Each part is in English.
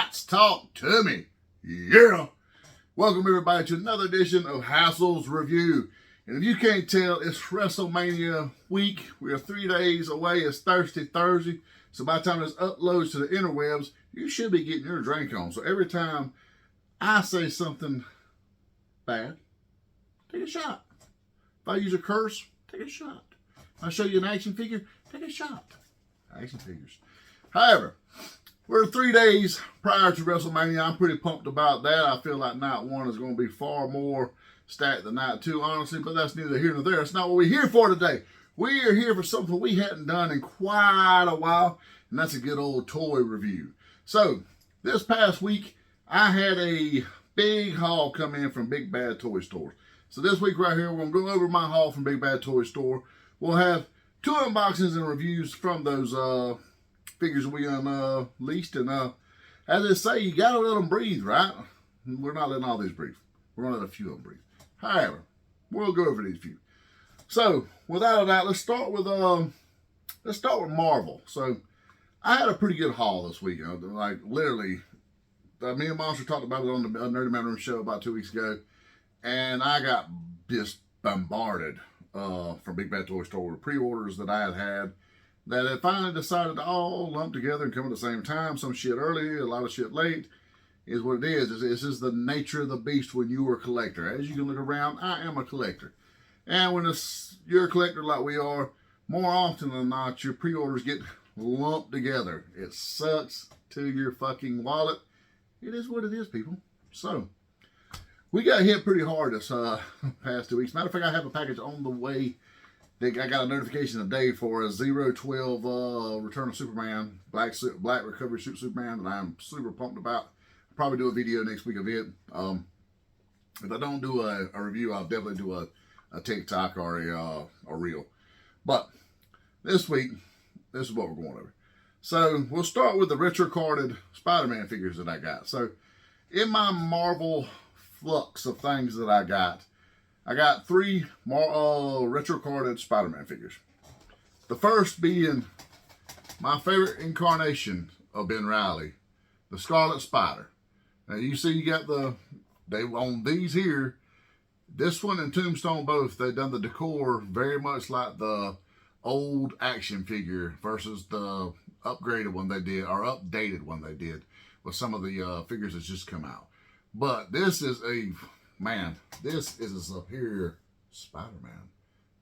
Shots, talk to me. Yeah. Welcome everybody to another edition of Hassel's Review. And if you can't tell, it's WrestleMania week. We are 3 days away. It's Thursday. So by the time this uploads to the interwebs, you should be getting your drink on. So every time I say something bad, take a shot. If I use a curse, take a shot. If I show you an action figure, take a shot. Action figures. However, we're 3 days prior to WrestleMania. I'm pretty pumped about that. I feel like night one is going to be far more stacked than night two, honestly, but that's neither here nor there. That's not what we're here for today. We are here for something we hadn't done in quite a while, and that's a good old toy review. So, this past week, I had a big haul come in from Big Bad Toy Store. So this week right here, we're going to go over my haul from Big Bad Toy Store. We'll have 2 unboxings and reviews from those figures we unleashed. And as they say, you got to let them breathe, right? We're not letting all these breathe. We're going to let a few of them breathe. However, we'll go over these few. So, without a doubt, let's start with Marvel. So, I had a pretty good haul this week. Like, literally, me and Monster talked about it on the Nerdy Man Room show about 2 weeks ago. And I got just bombarded from Big Bad Toy Store with pre-orders that I had that had finally decided to all lump together and come at the same time. Some shit early, a lot of shit late. Is what it is. This is the nature of the beast when you are a collector. As you can look around, I am a collector. And when you're a collector like we are, more often than not, your pre-orders get lumped together. It sucks to your fucking wallet. It is what it is, people. So, we got hit pretty hard this past 2 weeks. Matter of fact, I have a package on the way. I got a notification today for a 012 Return of Superman, Black Recovery Suit Superman that I'm super pumped about. I'll probably do a video next week of it. If I don't do a review, I'll definitely do a TikTok or a reel. But this week, this is what we're going over. So we'll start with the retro carded Spider-Man figures that I got. So in my Marvel flux of things that I got 3 more retro carded Spider-Man figures. The first being my favorite incarnation of Ben Reilly, the Scarlet Spider. Now you see you got on these here, this one and Tombstone both, they've done the decor very much like the old action figure versus the upgraded one they did, or updated one they did with some of the figures that's just come out. But this is this is a superior Spider-Man,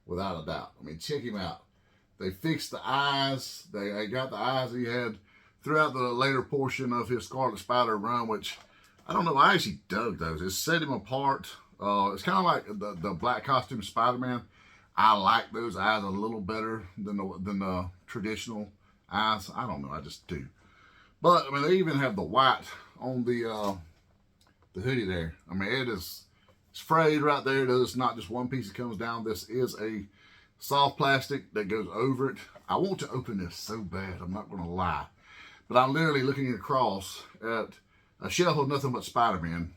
without a doubt. I mean, check him out. They fixed the eyes. They got the eyes he had throughout the later portion of his Scarlet Spider run, which, I don't know, I actually dug those. It set him apart. It's kind of like the black costume Spider-Man. I like those eyes a little better than the traditional eyes. I don't know, I just do. But, I mean, they even have the white on the hoodie there. I mean, it's frayed right there. It's not just one piece that comes down. This is a soft plastic that goes over it. I want to open this so bad, I'm not going to lie. But I'm literally looking across at a shelf of nothing but Spider-Man.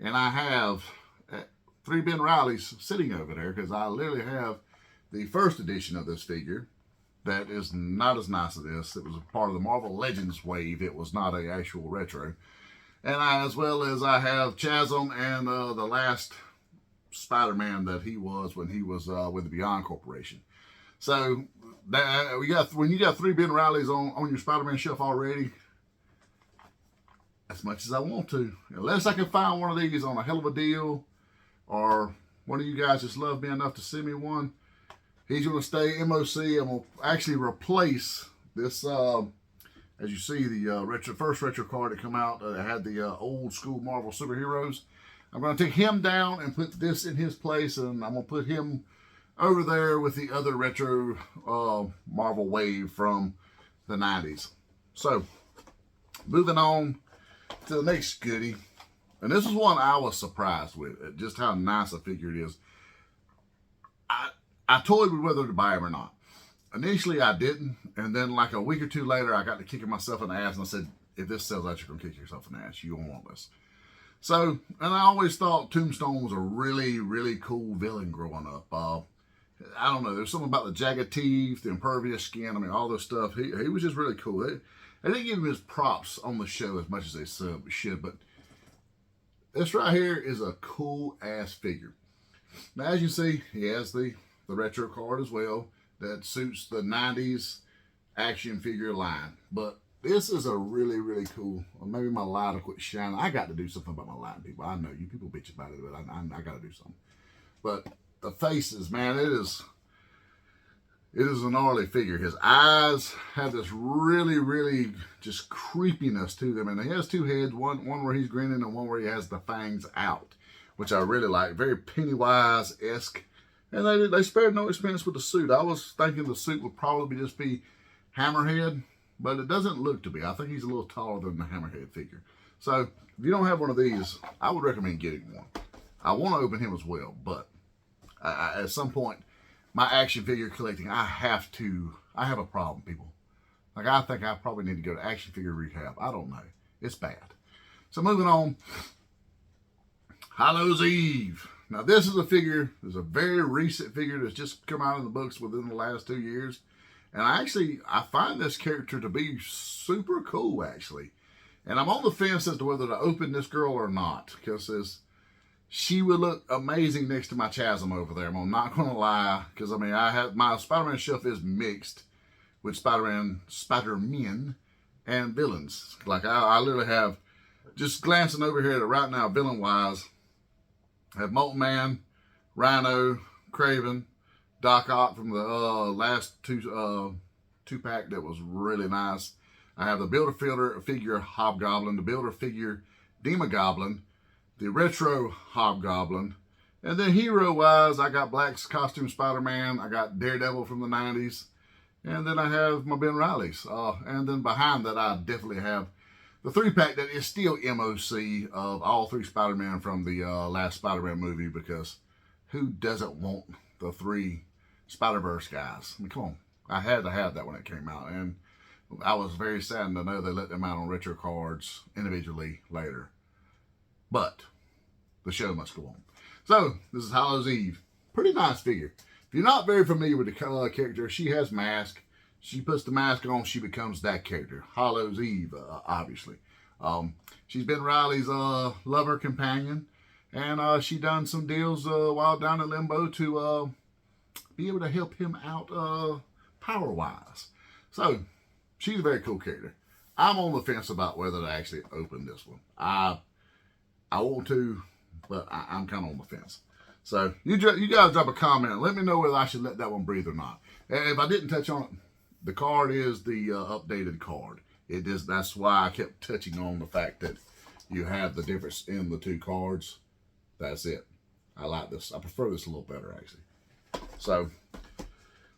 And I have 3 Ben Reillys sitting over there because I literally have the first edition of this figure that is not as nice as this. It was a part of the Marvel Legends wave. It was not an actual retro. And as well as I have Chasm and the last Spider-Man that he was when he was with the Beyond Corporation. So when you got 3 Ben Reillys on your Spider-Man shelf already, as much as I want to, unless I can find one of these on a hell of a deal, or one of you guys just love me enough to send me one, he's going to stay MOC. I'm going to actually replace this. As you see, the first retro card that come out that had the old school Marvel superheroes. I'm going to take him down and put this in his place, and I'm going to put him over there with the other retro Marvel wave from the 90s. So, moving on to the next goodie. And this is one I was surprised with, at just how nice a figure it is. I toyed with whether to buy him or not. Initially, I didn't, and then like a week or 2 later, I got to kicking myself in the ass, and I said, if this sells out, you're going to kick yourself in the ass. You don't want this. So, and I always thought Tombstone was a really, really cool villain growing up. I don't know, there's something about the jagged teeth, the impervious skin, I mean, all this stuff. He was just really cool. They didn't give him his props on the show as much as they should, but this right here is a cool ass figure. Now, as you see, he has the retro card as well that suits the 90s action figure line. But this is a really, really cool. Or maybe my light will quit shining. I got to do something about my lighting, people. I know you people bitch about it, but I got to do something. But the faces, man, it is a gnarly figure. His eyes have this really, really just creepiness to them. And he has two heads, one where he's grinning and one where he has the fangs out, which I really like. Very Pennywise-esque. And they spared no expense with the suit. I was thinking the suit would probably just be Hammerhead, but it doesn't look to be. I think he's a little taller than the Hammerhead figure. So if you don't have one of these, I would recommend getting one. I want to open him as well, but at some point, my action figure collecting, I have a problem, people. Like, I think I probably need to go to action figure rehab. I don't know. It's bad. So moving on. Hallows Eve. Now, this is a figure, it's a very recent figure that's just come out in the books within the last 2 years. And I find this character to be super cool, actually. And I'm on the fence as to whether to open this girl or not, because she would look amazing next to my Chasm over there. I'm not going to lie, because I mean, I have my Spider-Man shelf is mixed with Spider-Men and villains. Like I literally have, just glancing over here at it right now, villain-wise, I have Molten Man, Rhino, Craven, Doc Ock from the last two-pack that was really nice. I have the Builder-Figure Hobgoblin, the Builder-Figure Demogoblin, the Retro Hobgoblin, and then hero-wise, I got Black's Costume Spider-Man, I got Daredevil from the 90s, and then I have my Ben Reilly's. And then behind that, I definitely have the 3-pack that is still MOC of all 3 Spider-Man from the last Spider-Man movie, because who doesn't want the 3 Spider-Verse guys? I mean, come on. I had to have that when it came out, and I was very saddened to know they let them out on retro cards individually later. But the show must go on. So, this is Hallows Eve. Pretty nice figure. If you're not very familiar with the character, she has mask. She puts the mask on, she becomes that character. Hallows Eve, obviously. She's been Riley's lover companion, and she done some deals while down in Limbo to be able to help him out power-wise. So, she's a very cool character. I'm on the fence about whether to actually open this one. I want to, but I'm kind of on the fence. So, you guys drop a comment and let me know whether I should let that one breathe or not. And if I didn't touch on it, the card is the updated card. That's why I kept touching on the fact that you have the difference in the 2 cards. That's it. I like this. I prefer this a little better, actually. So,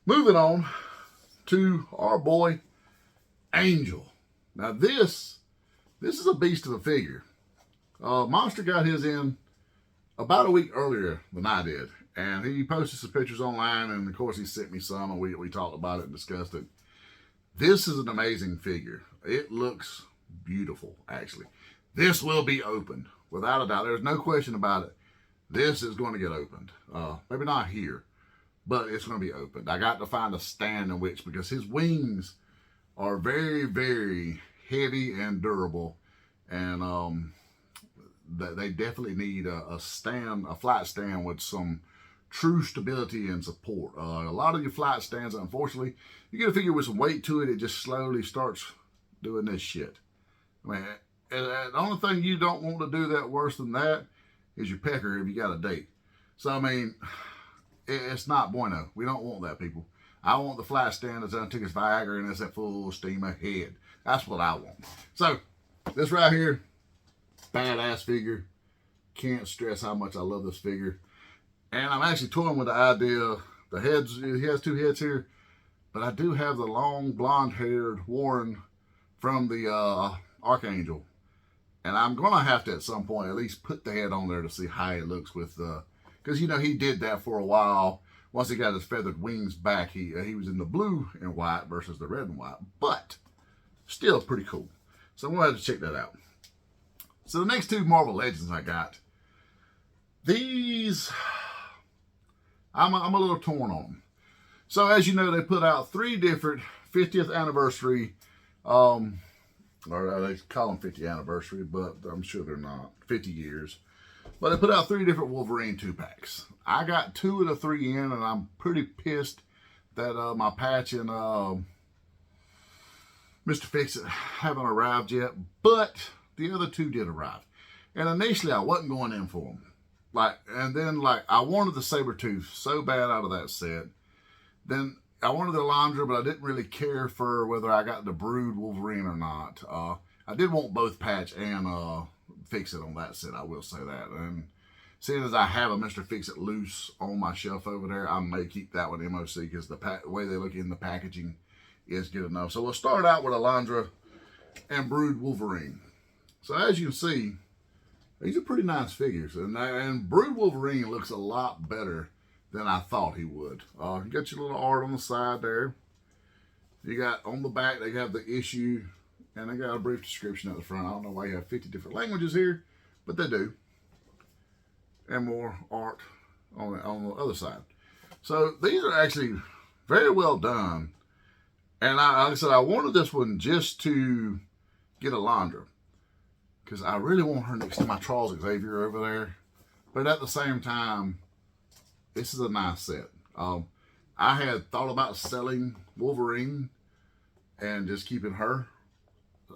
moving on to our boy, Angel. Now, this is a beast of a figure. Monster got his in about a week earlier than I did. And he posted some pictures online, and of course he sent me some, and we talked about it and discussed it. This is an amazing figure. It looks beautiful, actually. This will be opened, without a doubt. There's no question about it. This is going to get opened. Maybe not here, but it's going to be opened. I got to find a stand in which, because his wings are very, very heavy and durable, and they definitely need a flight stand with some true stability and support. A lot of your flight stands, unfortunately, you get a figure with some weight to it, it just slowly starts doing this shit. I mean, the only thing you don't want to do that worse than that is your pecker if you got a date. So, I mean, it's not bueno. We don't want that, people. I want the flight stand that's took its Viagra and it's at full steam ahead. That's what I want. So, this right here, badass figure. Can't stress how much I love this figure. And I'm actually toying with the idea, the heads, he has 2 heads here, but I do have the long blonde-haired Warren from the Archangel. And I'm going to have to, at some point, at least put the head on there to see how it looks with, because, you know, he did that for a while. Once he got his feathered wings back, he was in the blue and white versus the red and white, but still pretty cool. So I'm going to have to check that out. So the next 2 Marvel Legends I got, these, I'm a little torn on them. So as you know, they put out 3 different 50th anniversary or they call them 50th anniversary, but I'm sure they're not. 50 years. But they put out 3 different Wolverine 2-packs. I got 2 of the 3 in, and I'm pretty pissed that my patch and Mr. Fix-It haven't arrived yet. But the other 2 did arrive. And initially, I wasn't going in for them. And then I wanted the Sabertooth so bad out of that set. Then I wanted the Alondra, but I didn't really care for whether I got the Brood Wolverine or not. I did want both Patch and Fix-It on that set, I will say that. And seeing as I have a Mr. Fix-It loose on my shelf over there, I may keep that one MOC because the way they look in the packaging is good enough. So we'll start out with Alondra and Brood Wolverine. So as you can see, these are pretty nice figures. And Brood Wolverine looks a lot better than I thought he would. You got your little art on the side there. You got on the back, they have the issue, and they got a brief description at the front. I don't know why you have 50 different languages here, but they do. And more art on the other side. So these are actually very well done. And like I said, I wanted this one just to get Alondra, because I really want her next to my Charles Xavier over there. But at the same time, this is a nice set. I had thought about selling Wolverine and just keeping her.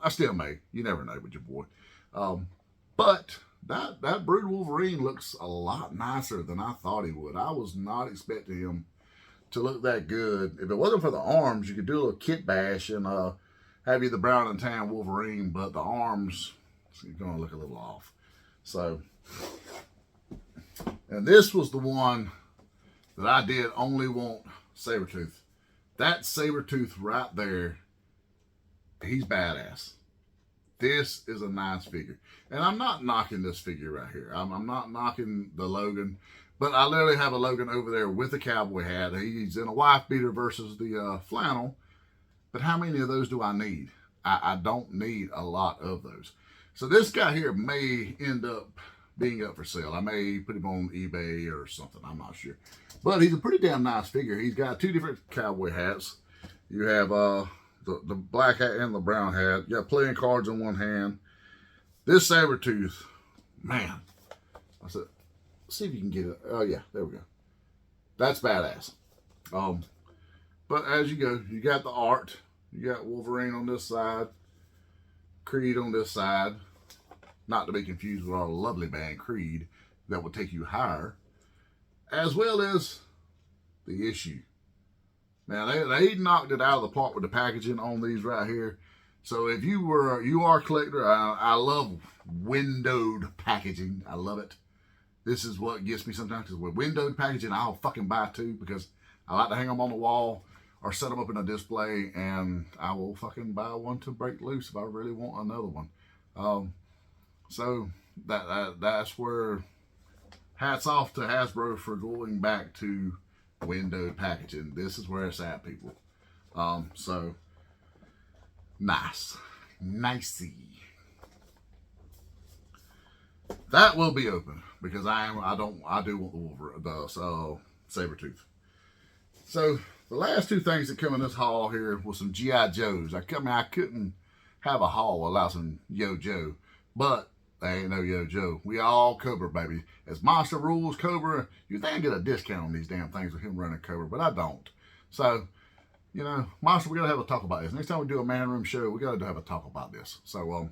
I still may. You never know with your boy. But that Brood Wolverine looks a lot nicer than I thought he would. I was not expecting him to look that good. If it wasn't for the arms, you could do a little kit bash and have you the brown and tan Wolverine, but the arms are going to look a little off. So, and this was the one that I did only want Sabertooth. That Sabertooth right there, he's badass. This is a nice figure. And I'm not knocking this figure right here. I'm not knocking the Logan. But I literally have a Logan over there with a cowboy hat. He's in a wife beater versus the flannel. But how many of those do I need? I don't need a lot of those. So this guy here may end up being up for sale. I may put him on eBay or something. I'm not sure. But he's a pretty damn nice figure. He's got 2 different cowboy hats. You have the black hat and the brown hat. You got playing cards in one hand. This Sabertooth, man. I said, see if you can get it. Oh, yeah, there we go. That's badass. But as you go, you got the art. You got Wolverine on this side. Creed on this side. Not to be confused with our lovely band Creed that will take you higher. As well as the issue. Now, they knocked it out of the park with the packaging on these right here. So if you are a collector, I love windowed packaging. I love it. This is what gets me sometimes, because with windowed packaging, I'll fucking buy 2 because I like to hang them on the wall or set them up in a display, and I will fucking buy one to break loose if I really want another one. So that's where hats off to Hasbro for going back to windowed packaging. This is where it's at, people. So nice, nicey. That will be open because I do want the Sabertooth. So the last 2 things that come in this haul here was some G.I. Joes. I couldn't have a haul without some Yo Joe, but there ain't no Yo Joe. We all Cobra, baby. As Monster rules Cobra, you think I get a discount on these damn things with him running Cobra, but I don't. So, you know, Monster, we got to have a talk about this. Next time we do a Man Room show, we got to have a talk about this. So,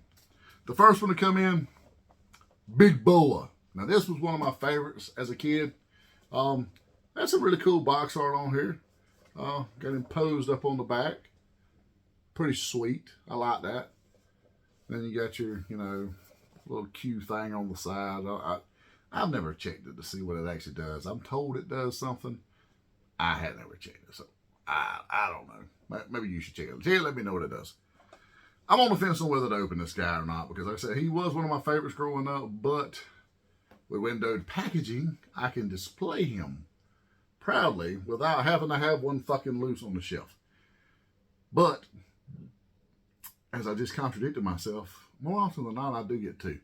the first one to come in, Big Boa. Now, this was one of my favorites as a kid. That's a really cool box art on here. Got him posed up on the back. Pretty sweet. I like that. Then you got your, little Q thing on the side. I've never checked it to see what it actually does. I'm told it does something. I had never checked it, so I don't know. Maybe you should check it. Let me know what it does. I'm on the fence on whether to open this guy or not, because like I said, he was one of my favorites growing up, but with windowed packaging, I can display him proudly without having to have one fucking loose on the shelf. But, as I just contradicted myself, more often than not, I do get 2.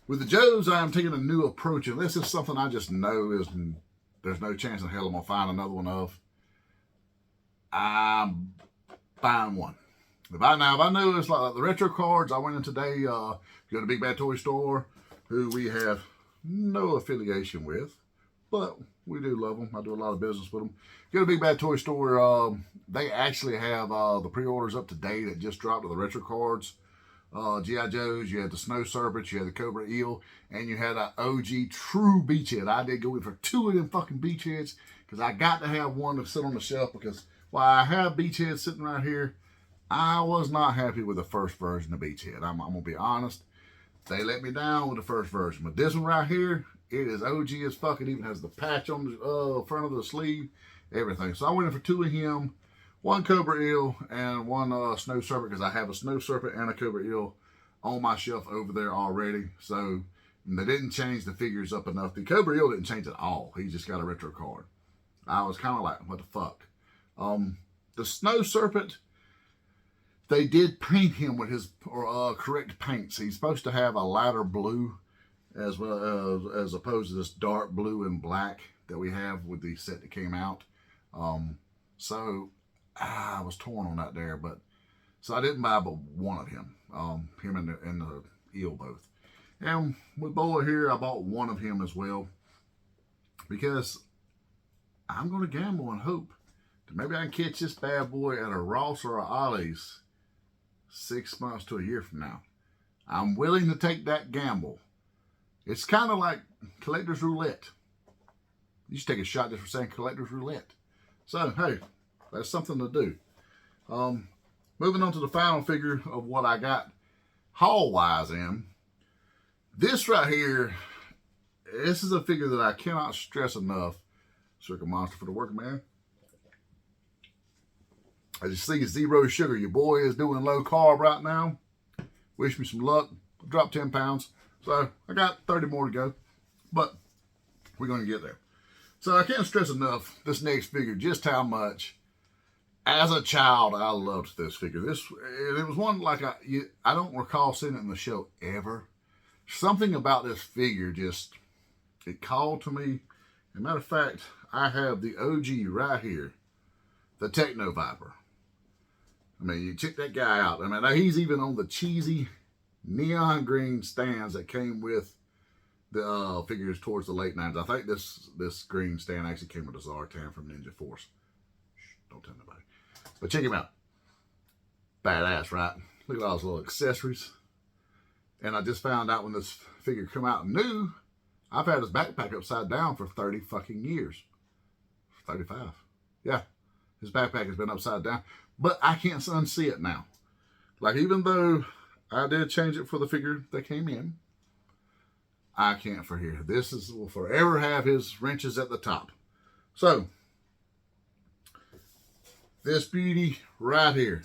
With the Joes, I am taking a new approach, and this is something I just know is there's no chance in hell I'm going to find another one of. I'm buying one. If I knew it's like the retro cards, I went in today, go to Big Bad Toy Store, who we have no affiliation with, but we do love them. I do a lot of business with them. Go to Big Bad Toy Store. They actually have the pre-orders up to date that just dropped of the retro cards. G.I. Joes, you had the Snow Serpent, you had the Cobra Eel, and you had an OG true beachhead. I did go in for 2 of them fucking beachheads because I got to have one to sit on the shelf because while I have beachhead sitting right here, I was not happy with the first version of beachhead. I'm going to be honest. They let me down with the first version. But this one right here, it is OG as fuck. It even has the patch on the front of the sleeve, everything. So I went in for 2 of him. 1 Cobra Eel and 1 Snow Serpent because I have a Snow Serpent and a Cobra Eel on my shelf over there already. So they didn't change the figures up enough. The Cobra Eel didn't change at all. He just got a retro card. I was kind of like, what the fuck? The Snow Serpent, they did paint him with his correct paints. He's supposed to have a lighter blue as well as opposed to this dark blue and black that we have with the set that came out. So I was torn on that there, but so I didn't buy but 1 of him, him and the Eel both. And with Boa here, I bought 1 of him as well because I'm going to gamble and hope that maybe I can catch this bad boy at a Ross or a Ollie's 6 months to a year from now. I'm willing to take that gamble. It's kind of like collector's roulette. You should take a shot just for saying collector's roulette. So, hey, that's something to do. Moving on to the final figure of what I got haul-wise in. This right here, this is a figure that I cannot stress enough. Circle Monster for the working man. As you see, zero sugar. Your boy is doing low carb right now. Wish me some luck. Dropped 10 pounds. So, I got 30 more to go. But, we're going to get there. So, I can't stress enough this next figure, just how much, as a child, I loved this figure. It was one like I don't recall seeing it in the show ever. Something about this figure just, it called to me. As a matter of fact, I have the OG right here. The Techn Viper. I mean, you check that guy out. I mean, he's even on the cheesy neon green stands that came with the figures towards the late 90s. I think this green stand actually came with a Zartan from Ninja Force. Shh, don't tell nobody. But check him out. Badass, right? Look at all those little accessories. And I just found out when this figure come out new, I've had his backpack upside down for 30 fucking years. 35. Yeah. His backpack has been upside down. But I can't unsee it now. Like, even though I did change it for the figure that came in, I can't for here. This will forever have his wrenches at the top. So, this beauty right here.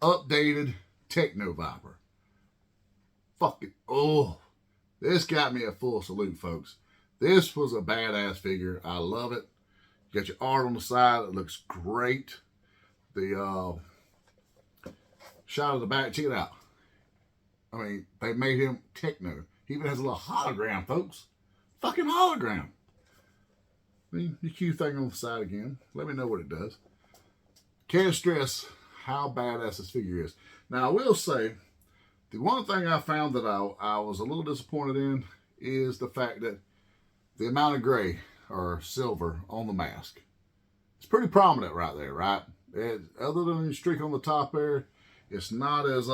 Updated Techn Viper. Fuck it. Oh, this got me a full salute, folks. This was a badass figure. I love it. You got your art on the side. It looks great. The shot of the back, check it out. I mean, they made him Techno. He even has a little hologram, folks. Fucking hologram. I mean, the Q thing on the side again. Let me know what it does. Can't stress how badass this figure is. Now, I will say, the one thing I found that I was a little disappointed in is the fact that the amount of gray or silver on the mask. It's pretty prominent right there, right? Other than the streak on the top there, it's not as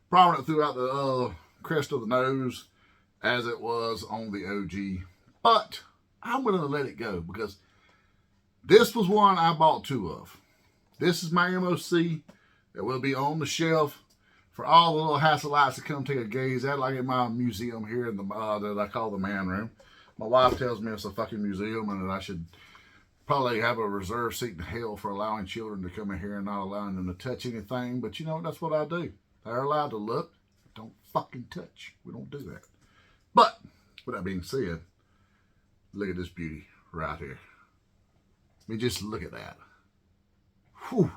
prominent throughout the crest of the nose as it was on the OG. But I'm willing to let it go because this was one I bought 2 of. This is my MOC that will be on the shelf for all the little Hasselites to come take a gaze at, like in my museum here in the that I call the man room. My wife tells me it's a fucking museum and that I should probably have a reserved seat in hell for allowing children to come in here and not allowing them to touch anything. But you know, that's what I do. They're allowed to look. Don't fucking touch. We don't do that. But, with that being said, look at this beauty right here. I mean, just look at that. Whew.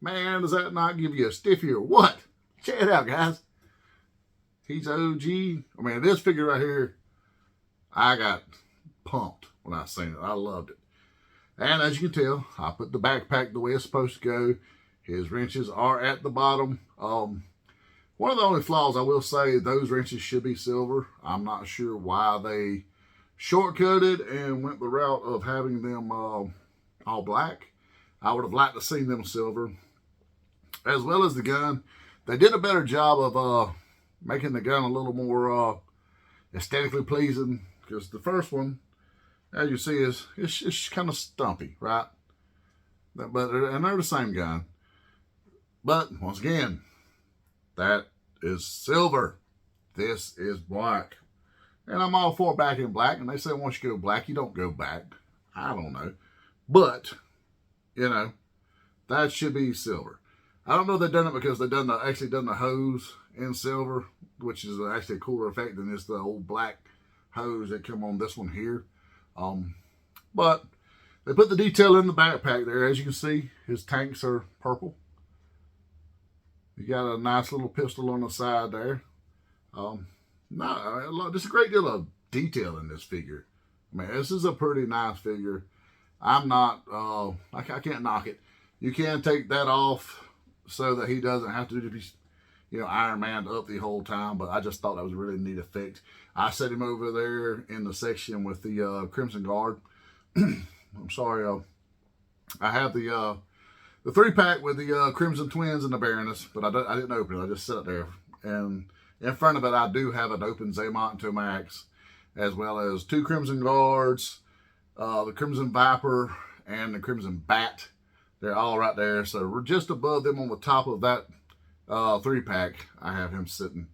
Man, does that not give you a stiffy or what? Check it out, guys. He's OG. I mean, this figure right here, I got pumped when I seen it. I loved it. And as you can tell, I put the backpack the way it's supposed to go. His wrenches are at the bottom. One of the only flaws I will say, those wrenches should be silver. I'm not sure why they shortcutted and went the route of having them all black. I would have liked to see them silver. As well as the gun. They did a better job of making the gun a little more aesthetically pleasing, because the first one, as you see, it's kind of stumpy, right? And they're the same gun. But once again, that is silver. This is black. And I'm all for back in black. And they say once you go black, you don't go back. I don't know. But, you know, that should be silver. I don't know if they've done it because they've actually done the hose in silver, which is actually a cooler effect than this the old black hose that come on this one here. But they put the detail in the backpack there. As you can see, his tanks are purple. You got a nice little pistol on the side there. Just a great deal of detail in this figure. I mean, this is a pretty nice figure. I'm not, I can't knock it. You can take that off so that he doesn't have to be, you know, Iron Man up the whole time. But I just thought that was a really neat effect. I set him over there in the section with the Crimson Guard. I'm sorry, I have the 3-pack with the Crimson Twins and the Baroness, but I didn't open it. I just set it there. And in front of it, I do have an open Xamot to Max, as well as 2 Crimson Guards, the Crimson Viper, and the Crimson Bat. They're all right there. So we're just above them on the top of that 3-pack. I have him sitting,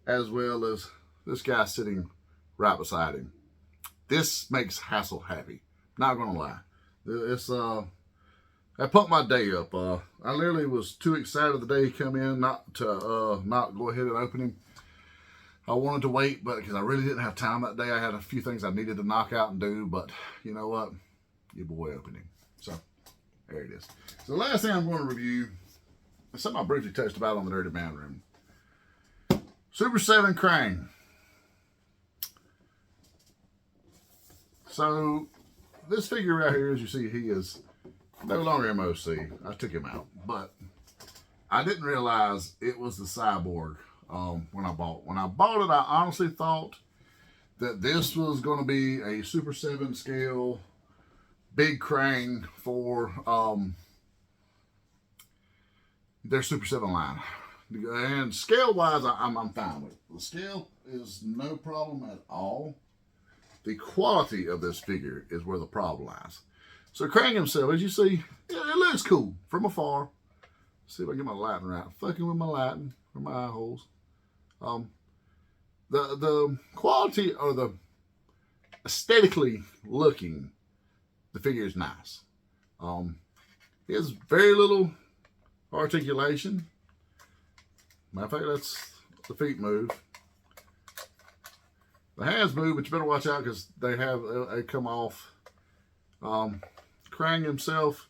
as well as this guy sitting right beside him. This makes Hassel happy. Not gonna lie. It's that pumped my day up. I literally was too excited the day he come in not to not go ahead and open him. I wanted to wait, but because I really didn't have time that day. I had a few things I needed to knock out and do, but you know what? Your boy opened him. So there it is. So the last thing I'm going to review is something I briefly touched about on the Dirty Man Room. Super 7 Cran. So this figure right here, as you see, he is no longer MOC. I took him out, but I didn't realize it was the Cyborg when I bought. When I bought it, I honestly thought that this was going to be a Super 7 scale big Cran for their Super 7 line. And scale-wise, I'm fine with it. The scale is no problem at all. The quality of this figure is where the problem lies. So Cran himself, as you see, yeah, it looks cool from afar. Let's see if I get my lighting right. Fucking with my lighting for my eye holes. The quality or the aesthetically looking, the figure is nice. He has very little articulation. Matter of fact, that's the feet move. The hands move, but you better watch out because they come off. Cran himself,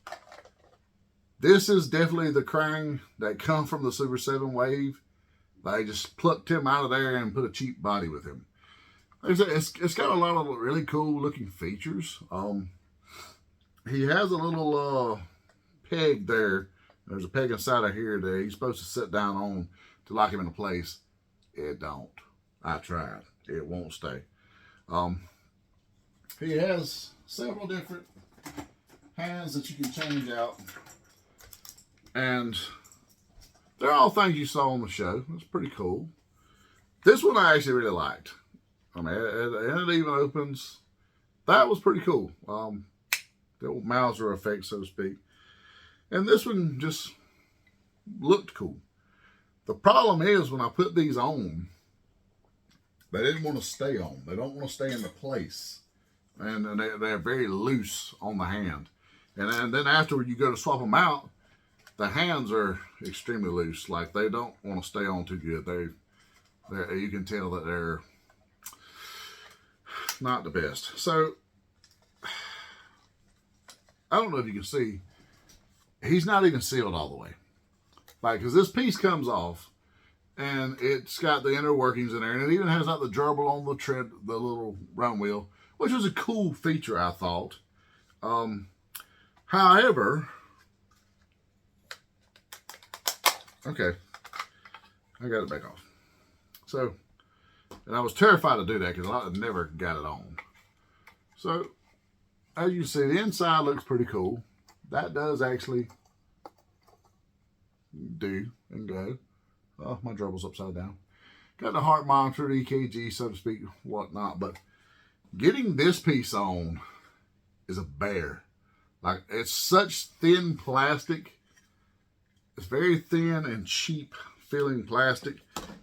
this is definitely the Cran that come from the Super 7 wave. They just plucked him out of there and put a cheap body with him. It's got a lot of really cool looking features. He has a little peg there. There's a peg inside of here that he's supposed to sit down on to lock him into place. It don't. I tried. It won't stay. He has several different hands that you can change out. And they're all things you saw on the show. It's pretty cool. This one I actually really liked. I mean, and it even opens. That was pretty cool. The old Mauser effect, so to speak. And this one just looked cool. The problem is when I put these on, they didn't want to stay on. They don't want to stay in the place. And they're very loose on the hand. And then after you go to swap them out, the hands are extremely loose. Like they don't want to stay on too good. You can tell that they're not the best. So I don't know if you can see, he's not even sealed all the way. Like, because this piece comes off and it's got the inner workings in there, and it even has like the gerbil on the tread, the little run wheel, which was a cool feature, I thought. However, Okay. I got it back off. So, and I was terrified to do that because I never got it on. So, as you see, the inside looks pretty cool. That does actually do and go. Oh, my dribble's upside down. Got the heart monitor, the EKG, so to speak, whatnot. But getting this piece on is a bear. Like, it's such thin plastic. It's very thin and cheap feeling plastic.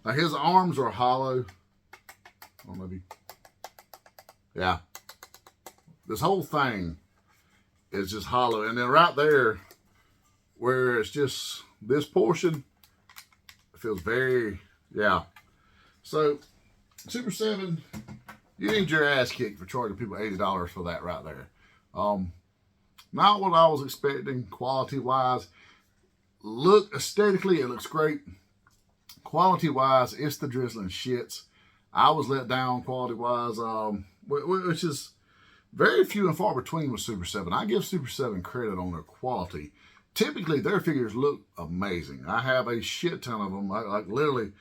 Like, his arms are hollow. I don't know if you... Yeah. This whole thing is just hollow. And then right there, where it's just this portion, it feels very... Yeah. So, Super 7, you need your ass kicked for charging people $80 for that right there. Not what I was expecting quality-wise. Look, aesthetically, it looks great. Quality-wise, it's the drizzling shits. I was let down quality-wise, which is very few and far between with Super 7. I give Super 7 credit on their quality. Typically, their figures look amazing. I have a shit ton of them. Like literally,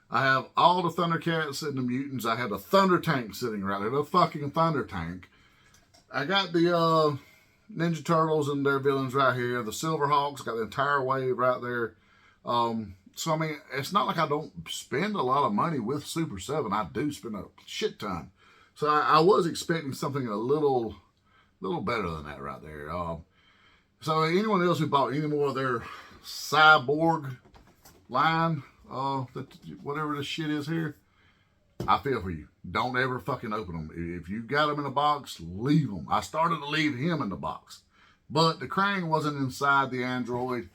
I have all the Thundercats and the Mutants. I have the Thunder Tank sitting right there. The fucking Thunder Tank. I got the Ninja Turtles and their villains right here. The Silverhawks. Got the entire wave right there. So, I mean, it's not like I don't spend a lot of money with Super 7. I do spend a shit ton. So, I was expecting something a little better than that right there. So, anyone else who bought any more of their Cyborg line, whatever this shit is here, I feel for you. Don't ever fucking open them. If you got them in a box, leave them. I started to leave him in the box. But the Cran wasn't inside the Android.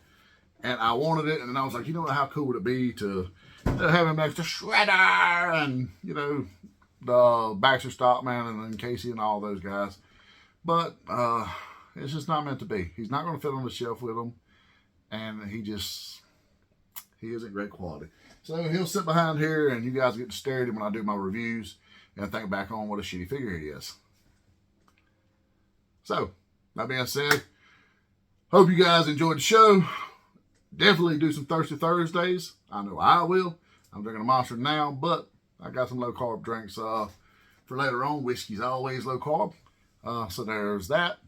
And I wanted it. And then I was like, you know how cool would it be to have him next to Shredder and, you know, the Baxter Stockman and then Casey and all those guys. But it's just not meant to be. He's not going to fit on the shelf with them. And he isn't great quality. So he'll sit behind here and you guys get to stare at him when I do my reviews and think back on what a shitty figure he is. So, that being said, hope you guys enjoyed the show. Definitely do some Thirsty Thursdays. I know I will. I'm drinking a Monster now, but I got some low carb drinks for later on. Whiskey's always low carb. So there's that.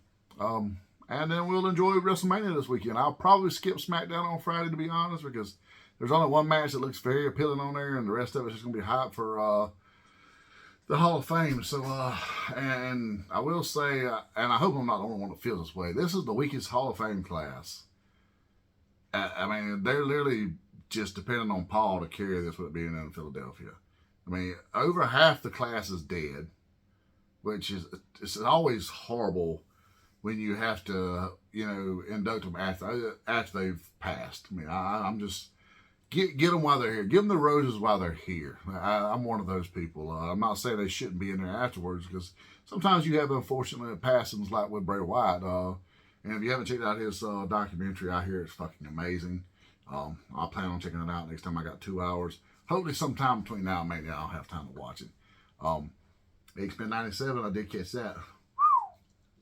And then we'll enjoy WrestleMania this weekend. I'll probably skip SmackDown on Friday, to be honest, because there's only one match that looks very appealing on there, and the rest of it's just going to be hype for the Hall of Fame. So, and I will say, and I hope I'm not the only one that feels this way, this is the weakest Hall of Fame class. I mean, they're literally just depending on Paul to carry this with it being in Philadelphia. I mean, over half the class is dead, which is, it's always horrible when you have to, you know, induct them after they've passed. I mean, I'm just, get them while they're here. Give them the roses while they're here. I'm one of those people. I'm not saying they shouldn't be in there afterwards, because sometimes you have unfortunate passings like with Bray Wyatt. And if you haven't checked out his documentary, I hear it's fucking amazing. I'll plan on checking it out next time I got 2 hours. Hopefully sometime between now and maybe I'll have time to watch it. X-Men 97, I did catch that.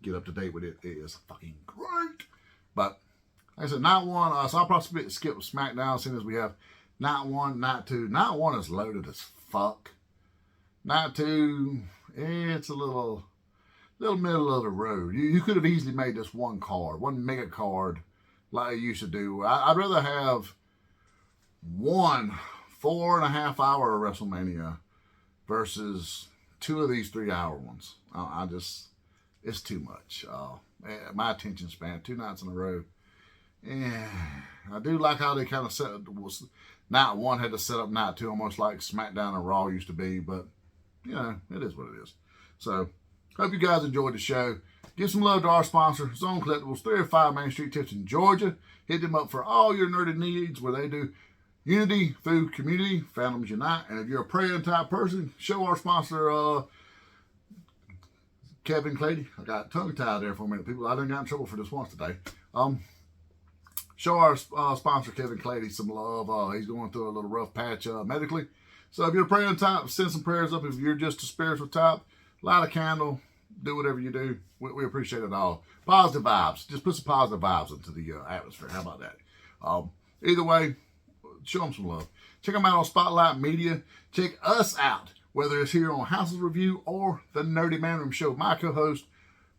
Get up to date with it. It is fucking great. But like I said, night one, so I'll probably skip SmackDown as soon as we have night one, night two. Night one is loaded as fuck. Night two, it's a little middle of the road. You could have easily made this one card, one mega card, like you used to do. I'd rather have one 4.5 hour WrestleMania versus 2 of these 3 hour ones. It's too much. My attention span, 2 nights in a row. Yeah, I do like how they kind of set it. Night one had to set up night two, almost like SmackDown and Raw used to be. But you know, it is what it is. So, hope you guys enjoyed the show. Give some love to our sponsor, Zone Collectibles, 305 Main Street, Tipton, Georgia. Hit them up for all your nerdy needs, where they do unity, food, community, Phantoms Unite. And if you're a praying type person, show our sponsor, Kevin Clady. I got tongue-tied there for a minute, people. I done got in trouble for this once today. Show our sponsor, Kevin Clady, some love. He's going through a little rough patch medically. So if you're a praying type, send some prayers up. If you're just a spiritual type, light a candle, do whatever you do. We appreciate it all. Positive vibes. Just put some positive vibes into the atmosphere. How about that? Either way, show them some love. Check them out on Spotlight Media. Check us out, whether it's here on Hassel's Review or the Nerdy Man Room Show. My co-host,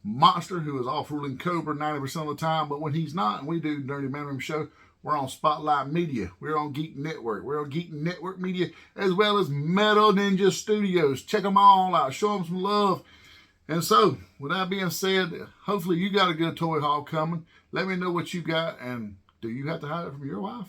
Monster, who is off ruling Cobra 90% of the time, but when he's not and we do Nerdy Man Room Show, we're on Spotlight Media. We're on Geek Network. We're on Geek Network Media, as well as Metal Ninja Studios. Check them all out. Show them some love. And so, with that being said, hopefully you got a good toy haul coming. Let me know what you got, and do you have to hide it from your wife?